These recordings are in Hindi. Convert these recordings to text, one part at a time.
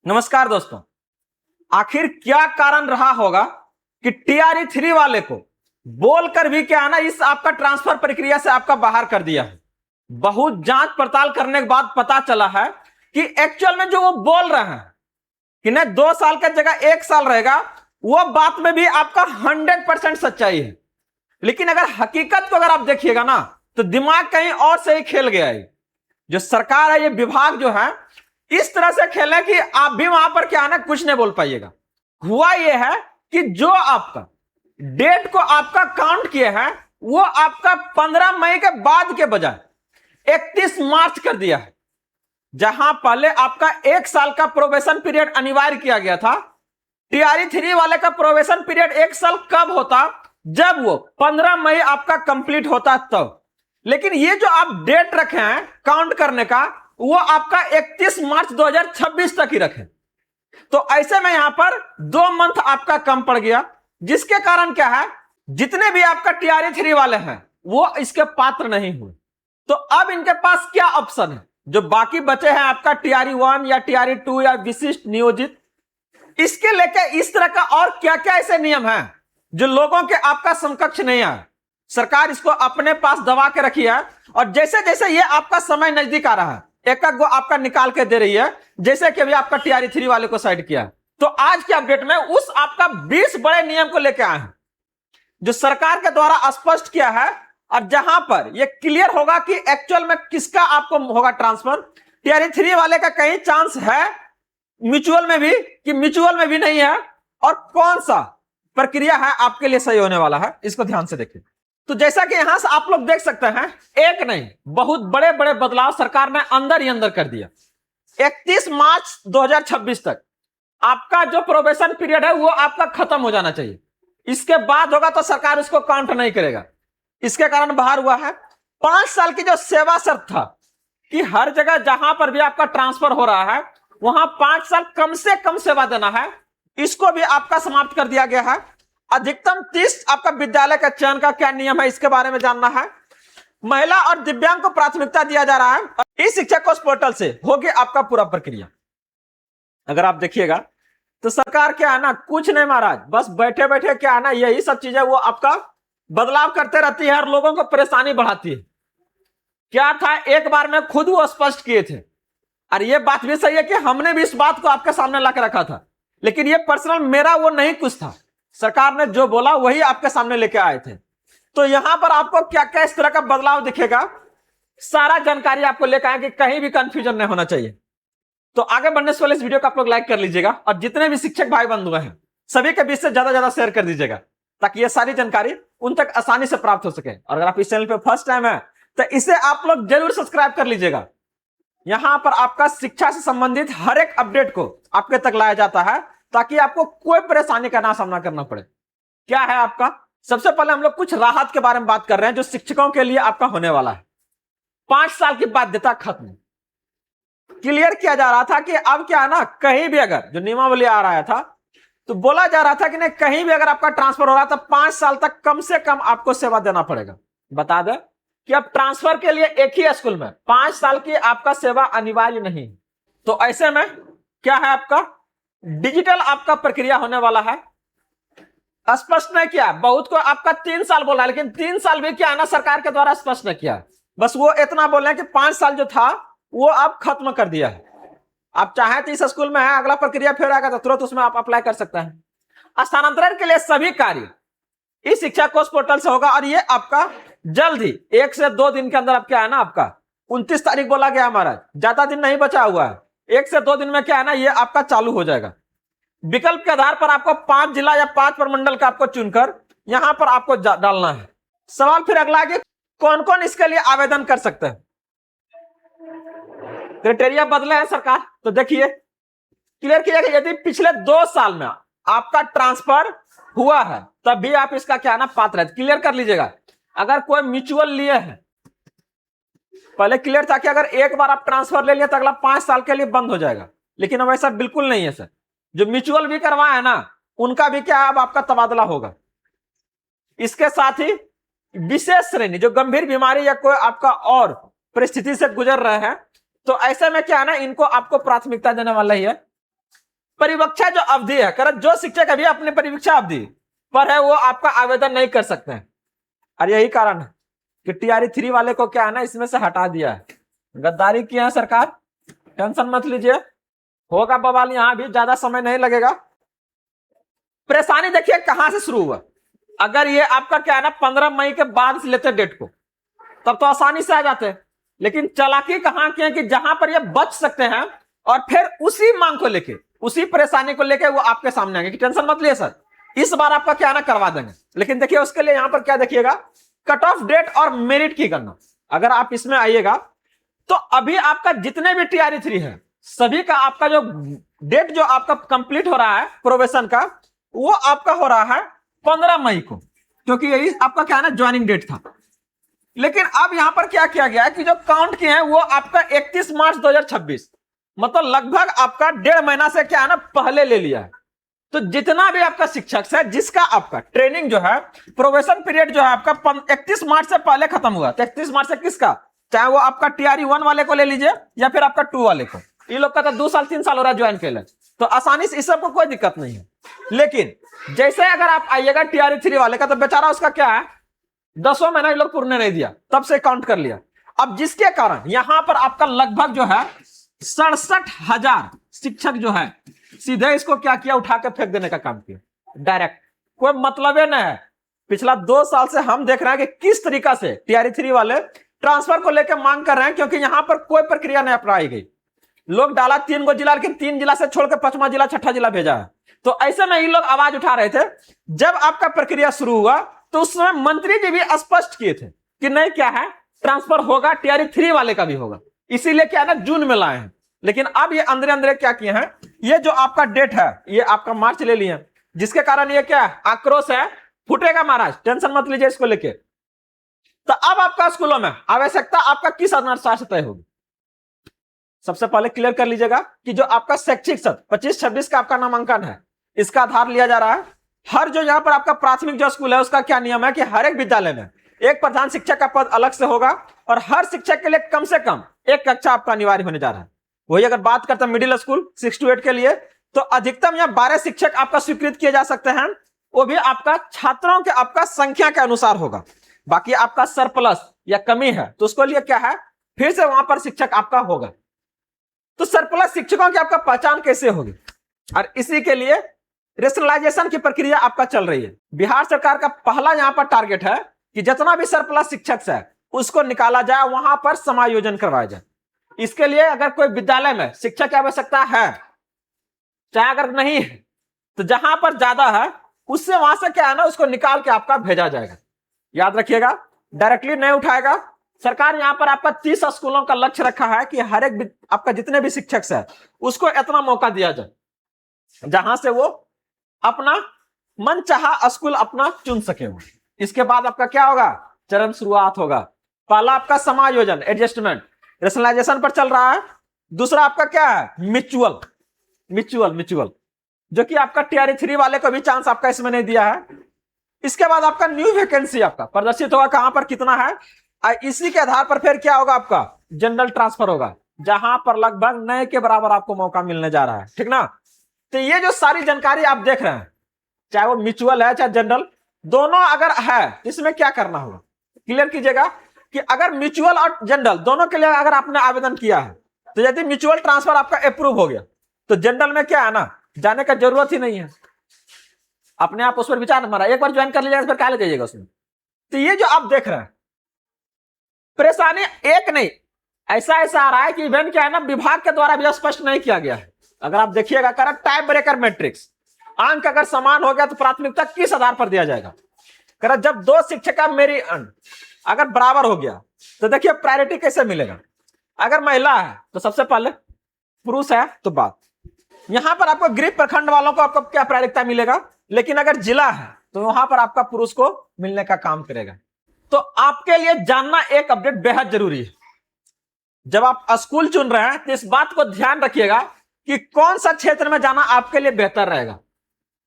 नमस्कार दोस्तों। आखिर क्या कारण रहा होगा कि टीआरई 3 वाले को बोलकर भी क्या है ना इस आपका ट्रांसफर प्रक्रिया से आपका बाहर कर दिया है। बहुत जांच पड़ताल करने के बाद पता चला है कि एक्चुअल में जो वो बोल रहे हैं कि नहीं 2 साल की जगह 1 साल रहेगा, वो बात में भी आपका 100% सच्चाई है। लेकिन अगर हकीकत को अगर आप देखिएगा ना तो दिमाग कहीं और से ही खेल गया है। जो सरकार है, ये विभाग जो है इस तरह से खेले कि आप भी वहां पर क्या ना कुछ नहीं बोल पाइएगा। हुआ यह है कि जो आपका डेट को आपका काउंट किए हैं वो आपका 15 मई के बाद के बजाय 31 मार्च कर दिया है। जहां पहले आपका 1 साल का प्रोबेशन पीरियड अनिवार्य किया गया था, टीआरई 3 वाले का प्रोबेशन पीरियड 1 साल कब होता? जब वो 15 मई आपका कंप्लीट होता तब। लेकिन ये जो आप डेट रखे हैं काउंट करने का, वो आपका 31 मार्च 2026 तक ही रखें। तो ऐसे में यहां पर 2 मंथ आपका कम पड़ गया, जिसके कारण क्या है, जितने भी आपका टीआरई 3 वाले हैं वो इसके पात्र नहीं हुए। तो अब इनके पास क्या ऑप्शन है? जो बाकी बचे हैं आपका टीआरई 1 या टीआरई 2 या विशिष्ट नियोजित, इसके लेकर इस तरह का और क्या क्या ऐसे नियम हैं जो लोगों के आपका समकक्ष नहीं आए। सरकार इसको अपने पास दबा के रखी है और जैसे जैसे ये आपका समय नजदीक आ रहा है एक एक गो आपका निकाल के दे रही है, जैसे कि अभी आपका टीआरई 3 वाले को साइड किया। तो आज के अपडेट में उस आपका 20 बड़े नियम को लेकर आए हैं जो सरकार के द्वारा स्पष्ट किया है, और जहां पर यह क्लियर होगा कि एक्चुअल में किसका आपको होगा ट्रांसफर। टीआरई 3 वाले का कहीं चांस है म्यूचुअल में भी कि म्यूचुअल में भी नहीं है, और कौन सा प्रक्रिया है आपके लिए सही होने वाला है, इसको ध्यान से देखिए। तो जैसा कि यहां से आप लोग देख सकते हैं, एक नहीं बहुत बड़े बड़े बदलाव सरकार ने अंदर ही अंदर कर दिया। 31 मार्च 2026 तक आपका जो प्रोबेशन पीरियड है वो आपका खत्म हो जाना चाहिए। इसके बाद होगा तो सरकार उसको काउंट नहीं करेगा। इसके कारण बाहर हुआ है 5 साल की जो सेवा शर्त था कि हर जगह जहां पर भी आपका ट्रांसफर हो रहा है वहां 5 साल कम से कम सेवा देना है, इसको भी आपका समाप्त कर दिया गया है। अधिकतम 30 आपका विद्यालय का चयन का क्या नियम है, इसके बारे में जानना है। महिला और दिव्यांग को प्राथमिकता दिया जा रहा है। इस शिक्षा कोष पोर्टल से होगी आपका पूरा प्रक्रिया। अगर आप देखिएगा तो सरकार क्या है ना, कुछ नहीं महाराज, बस बैठे बैठे क्या है ना यही सब चीजें वो आपका बदलाव करते रहती है और लोगों को परेशानी बढ़ाती है। क्या था, एक बार में खुद वो स्पष्ट किए थे, और ये बात भी सही है कि हमने भी इस बात को आपके सामने ला के रखा था, लेकिन ये पर्सनल मेरा वो नहीं कुछ था। सरकार ने जो बोला वही आपके सामने लेके आए थे। तो यहां पर आपको क्या क्या इस तरह का बदलाव दिखेगा, सारा जानकारी आपको लेकर आएंगे, कहीं भी कंफ्यूजन नहीं होना चाहिए। तो आगे बढ़ने से पहले इस वीडियो को आप लोग लाइक कर लीजिएगा, और जितने भी शिक्षक भाई बंधु हैं सभी के बीच से ज्यादा शेयर कर दीजिएगा, ताकि ये सारी जानकारी उन तक आसानी से प्राप्त हो सके। और अगर आप इस चैनल पे फर्स्ट टाइम है तो इसे आप लोग जरूर सब्सक्राइब कर लीजिएगा। यहां पर आपका शिक्षा से संबंधित हर एक अपडेट को आपके तक लाया जाता है, ताकि आपको कोई परेशानी का ना सामना करना पड़े। क्या है आपका, सबसे पहले हम लोग कुछ राहत के बारे में बात कर रहे हैं जो शिक्षकों के लिए आपका होने वाला है। 5 साल की बाध्यता खत्म, क्लियर किया जा रहा था कि अब क्या है ना, कहीं भी अगर जो नियमावली आ रहा था तो बोला जा रहा था कि नहीं, कहीं भी अगर आपका ट्रांसफर हो रहा था 5 साल तक कम से कम आपको सेवा देना पड़ेगा। बता दें कि अब ट्रांसफर के लिए एक ही स्कूल में 5 साल की आपका सेवा अनिवार्य नहीं। तो ऐसे में क्या है, आपका डिजिटल आपका प्रक्रिया होने वाला है। स्पष्ट नहीं किया, बहुत को आपका 3 साल बोला, लेकिन 3 साल भी क्या है ना सरकार के द्वारा स्पष्ट नहीं किया। बस वो इतना बोल रहे हैं कि 5 साल जो था वो आप खत्म कर दिया है। आप चाहे तो इस स्कूल में है, अगला प्रक्रिया फिर आएगा तो तुरंत उसमें आप अप्लाई कर सकते हैं। स्थानांतरण के लिए सभी कार्य इस शिक्षा कोष पोर्टल से होगा, और ये आपका जल्द ही 1 से 2 दिन के अंदर आप क्या है ना, आपका 29 तारीख बोला गया हमारा, ज्यादा दिन नहीं बचा हुआ है। 1 से 2 दिन में क्या है ना ये आपका चालू हो जाएगा। विकल्प के आधार पर आपको 5 जिला या 5 प्रमंडल का आपको चुनकर यहां पर आपको डालना है। सवाल फिर अगला कि कौन कौन इसके लिए आवेदन कर सकते हैं। क्राइटेरिया बदले हैं सरकार, तो देखिए क्लियर किया गया, यदि पिछले 2 साल में आपका ट्रांसफर हुआ है तब भी आप इसका क्या ना पात्र है। क्लियर कर लीजिएगा। अगर कोई म्यूचुअल लिए है, पहले क्लियर था कि अगर एक बार आप ट्रांसफर ले लिया तो अगला 5 साल के लिए बंद हो जाएगा, लेकिन अब ऐसा बिल्कुल नहीं है सर। जो म्यूचुअल भी करवाए है ना उनका भी क्या अब आपका तबादला होगा। इसके साथ ही विशेष श्रेणी जो गंभीर बीमारी या कोई आपका और परिस्थिति से गुजर रहे हैं, तो ऐसे में क्या है ना इनको आपको प्राथमिकता देने वाला ही है। परिवीक्षा जो अवधि है, कर जो शिक्षक अभी अपने परिवीक्षा अवधि पर है वो आपका आवेदन नहीं कर सकते हैं। और यही कारण है कि टीआरई 3 वाले को क्या है ना, इसमें से हटा दिया है। गद्दारी किया है सरकार, टेंशन मत लीजिए, होगा बवाल, यहां भी ज्यादा समय नहीं लगेगा। परेशानी देखिए कहां से शुरू हुआ। अगर ये आपका क्या है ना 15 मई के बाद से लेते डेट को, तब तो आसानी से आ जाते हैं, लेकिन चालाकी कहां की है कि जहां पर ये बच सकते हैं और फिर उसी मांग को लेके, उसी परेशानी को लेके वो आपके सामने आएंगे कि टेंशन मत लिए सर, इस बार आपका क्या ना करवा देंगे। लेकिन देखिए उसके लिए यहां पर क्या देखिएगा, कट ऑफ डेट और मेरिट की गणना। अगर आप इसमें आइएगा तो अभी आपका जितने भी टीआरई 3 है सभी का आपका जो डेट जो आपका कंप्लीट हो रहा है प्रोबेशन का, वो आपका हो रहा है 15 मई को, क्योंकि यही आपका क्या है ना ज्वाइनिंग डेट था। लेकिन अब यहां पर क्या किया गया है कि जो काउंट किए हैं वो आपका 31 मार्च 2026, मतलब लगभग आपका 1.5 महीना से क्या है ना पहले ले लिया है। तो जितना भी आपका शिक्षक है जिसका आपका ट्रेनिंग जो है प्रोबेशन पीरियड जो है आपका 31 मार्च से पहले खत्म हुआ, तो 31 मार्च से किसका, चाहे वो आपका टीआरई 1 वाले को ले लीजिए या फिर आपका 2 वाले को, ये लोग का तो 2 साल 3 साल हो रहा है ज्वाइन के लिए, तो आसानी से इस सबको कोई दिक्कत नहीं है। लेकिन जैसे अगर आप आइएगा टीआरई 3 वाले का, तो बेचारा उसका क्या है 10 महीना ये लोग पूर्ण नहीं दिया, तब से काउंट कर लिया। अब जिसके कारण यहां पर आपका लगभग जो है 67,000 शिक्षक जो है सीधे इसको क्या किया, उठा के फेंक देने का काम किया डायरेक्ट, कोई मतलब नहीं है। पिछला 2 साल से हम देख रहे हैं कि किस तरीका से टीआरई 3 वाले ट्रांसफर को लेकर मांग कर रहे हैं, क्योंकि यहां पर कोई प्रक्रिया नहीं अपनाई गई। लोग डाला 3 गो जिला, लेकिन 3 जिला से छोड़कर 5वां जिला 6ठा जिला भेजा है। तो ऐसे में ये लोग आवाज उठा रहे थे। जब आपका प्रक्रिया शुरू हुआ तो उस समय मंत्री जी भी स्पष्ट किए थे कि नहीं क्या है ट्रांसफर होगा, टीआरई 3 वाले का भी होगा, इसीलिए क्या है ना जून में लाए हैं। लेकिन अब ये अंदर अंदर क्या किए हैं, ये जो आपका डेट है ये आपका मार्च ले लिए, जिसके कारण ये क्या है आक्रोश है, फूटेगा महाराज, टेंशन मत लीजिए इसको लेके। तो अब आपका स्कूलों में आवश्यकता आपका किस अनुसार से तय होगी, सबसे पहले क्लियर कर लीजिएगा कि जो आपका शैक्षिक सत्र 25-26 का आपका नामांकन है, इसका आधार लिया जा रहा है। हर जो यहां पर आपका प्राथमिक जो स्कूल है उसका क्या नियम है कि हर एक विद्यालय में एक प्रधान शिक्षक का पद अलग से होगा और हर शिक्षक के लिए कम से कम एक कक्षा आपका अनिवार्य होने जा रहा है। वही अगर बात करते हैं मिडिल स्कूल 6 to 8 के लिए, तो अधिकतम यहाँ 12 शिक्षक आपका स्वीकृत किए जा सकते हैं, वो भी आपका छात्रों के आपका संख्या के अनुसार होगा। बाकी आपका सरप्लस या कमी है तो उसको लिए क्या है फिर से वहां पर शिक्षक आपका होगा। तो सरप्लस शिक्षकों की आपका पहचान कैसे होगी, और इसी के लिए रेशनलाइजेशन की प्रक्रिया आपका चल रही है। बिहार सरकार का पहला यहां पर टारगेट है कि जितना भी सरप्लस शिक्षक है उसको निकाला जाए, वहां पर समायोजन करवाया जाए। इसके लिए अगर कोई विद्यालय में शिक्षक की आवश्यकता है, चाहे अगर नहीं है तो जहां पर ज्यादा है उससे वहां से क्या है ना उसको निकाल के आपका भेजा जाएगा। याद रखिएगा डायरेक्टली नहीं उठाएगा। सरकार यहां पर आपका 30 स्कूलों का लक्ष्य रखा है कि हर एक आपका जितने भी शिक्षक है उसको इतना मौका दिया जाए जहां से वो अपना मनचाहा स्कूल अपना चुन सके। इसके बाद आपका क्या होगा, चरण शुरुआत होगा। पहला आपका समायोजन एडजस्टमेंट रेशनलाइजेशन पर चल रहा है। दूसरा आपका क्या है म्यूचुअल जो कि आपका टीआरई 3 वाले को भी चांस आपका इसमें नहीं दिया है। इसके बाद आपका न्यू वैकेंसी आपका प्रदर्शित होगा कहां पर कितना है, इसी के आधार पर फिर क्या होगा आपका जनरल ट्रांसफर होगा, जहां पर लगभग नए के बराबर आपको मौका मिलने जा रहा है, ठीक ना। तो ये जो सारी जानकारी आप देख रहे हैं, चाहे वो म्यूचुअल है चाहे जनरल, दोनों अगर है तो इसमें क्या करना होगा क्लियर कीजिएगा कि अगर म्यूचुअल और जनरल दोनों के लिए अगर आपने आवेदन किया है तो यदि म्यूचुअल ट्रांसफर आपका अप्रूव हो गया तो जनरल में क्या है ना जाने का जरूरत ही नहीं है, अपने आप उस पर विचार मारा, एक बार ज्वाइन कर लीजिएगा फिर क्या ले जाइएगा उसमें। तो ये जो आप देख रहे हैं परेशानी एक नहीं ऐसा आ रहा है कि इवेंट क्या है ना विभाग के द्वारा भी स्पष्ट नहीं किया गया है। अगर आप देखिएगा करेक्ट टाइम ब्रेकर मैट्रिक्स, अंक अगर समान हो गया तो प्राथमिकता किस आधार पर दिया जाएगा। करेक्ट जब 2 शिक्षक का मेरी अंक अगर बराबर हो गया तो देखिए प्रायोरिटी कैसे मिलेगा। अगर महिला है तो सबसे पहले, पुरुष है तो बात, यहां पर आपको गरीब प्रखंड वालों को आपको क्या प्राथमिकता मिलेगा, लेकिन अगर जिला है तो वहां पर आपका पुरुष को मिलने का काम करेगा। तो आपके लिए जानना एक अपडेट बेहद जरूरी है। जब आप स्कूल चुन रहे हैं तो इस बात को ध्यान रखिएगा कि कौन सा क्षेत्र में जाना आपके लिए बेहतर रहेगा।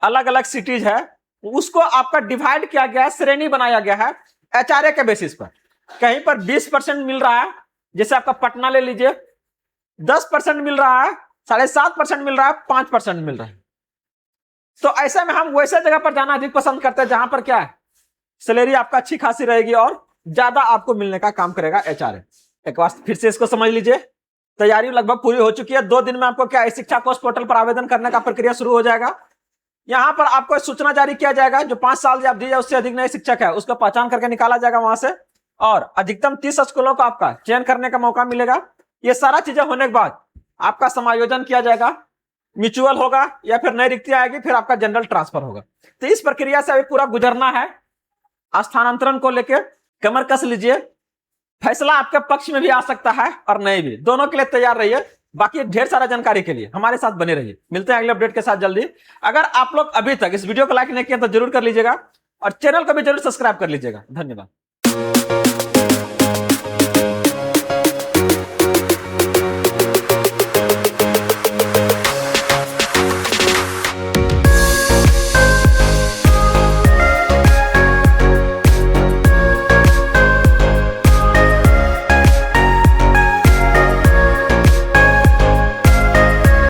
अलग अलग सिटीज है उसको आपका डिवाइड किया गया है, श्रेणी बनाया गया है एचआरए के बेसिस पर। कहीं पर 20% मिल रहा है, जैसे आपका पटना ले लीजिए, 10% मिल रहा है 7.5% मिल रहा है, 5% मिल रहा है। तो ऐसे में हम वैसे जगह पर जाना अधिक पसंद करते हैं जहां पर क्या है, सैलरी आपका अच्छी खासी रहेगी और ज्यादा आपको मिलने का काम करेगा एचआरए। एक बार फिर से इसको समझ लीजिए। तैयारी लगभग पूरी हो चुकी है। 2 दिन में आपको क्या है, शिक्षा कोष पोर्टल पर आवेदन करने का प्रक्रिया शुरू हो जाएगा। यहां पर आपको सूचना जारी किया जाएगा, जो 5 साल अवधि है उससे अधिक नए शिक्षक है उसको पहचान करके निकाला जाएगा वहां से, और अधिकतम 30 स्कूलों का आपका चयन करने का मौका मिलेगा। ये सारा चीजें होने के बाद आपका समायोजन किया जाएगा, म्यूचुअल होगा या फिर नई रिक्ति आएगी, फिर आपका जनरल ट्रांसफर होगा। तो इस प्रक्रिया से अभी पूरा गुजरना है। स्थानांतरण को लेकर कमर कस लीजिए, फैसला आपके पक्ष में भी आ सकता है और नहीं भी, दोनों के लिए तैयार रहिए। बाकी ढेर सारा जानकारी के लिए हमारे साथ बने रहिए। मिलते हैं अगले अपडेट के साथ जल्दी। अगर आप लोग अभी तक इस वीडियो को लाइक नहीं किया तो जरूर कर लीजिएगा और चैनल को भी जरूर सब्सक्राइब कर लीजिएगा। धन्यवाद।